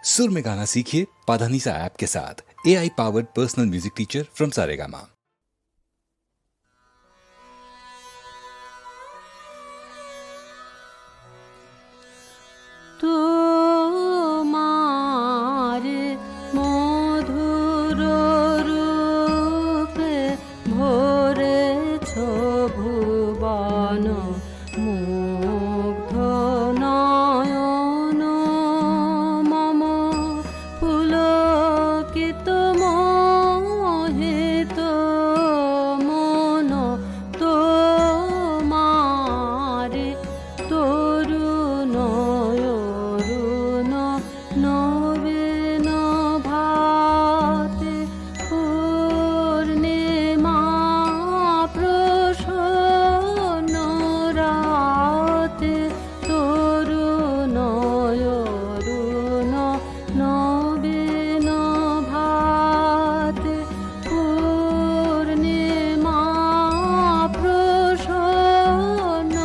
सुर में गाना सीखिए पाधानीसा ऐप के साथ। AI powered personal music teacher from Saregama. তোমার মধুর রূপে ভরেছ ভুবন, মুগ্ধ নয়ন মম পুলকিত মোহিত মন। তোমার তরুণ নবীন ভাতে পূর্ণিমা প্রসন্ন রাতে, তরুণ নবীন ভাতে পূর্ণিমা প্রসন্ন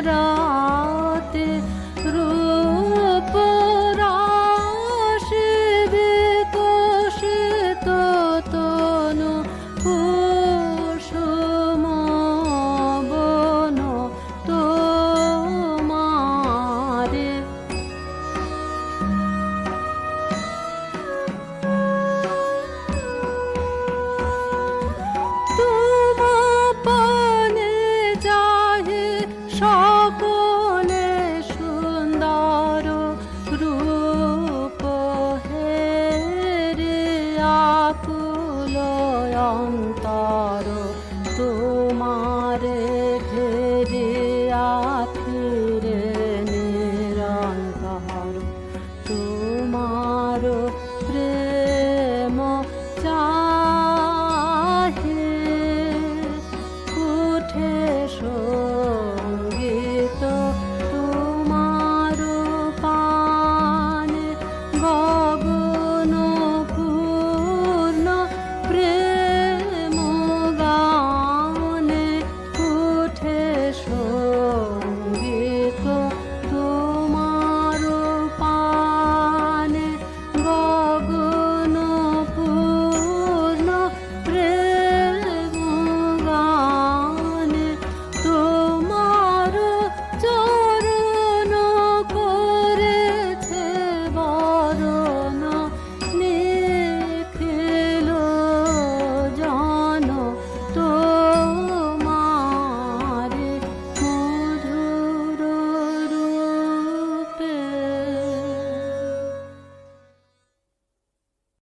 রাতে, রূপ তনু কুসুম বন। তোমারে তোমাপনে যাহে সকলে সুন্দর রূপ হেরে আকুল অন্তর। তোমারে ঘেরে আখিরে নিরন্তর, তোমার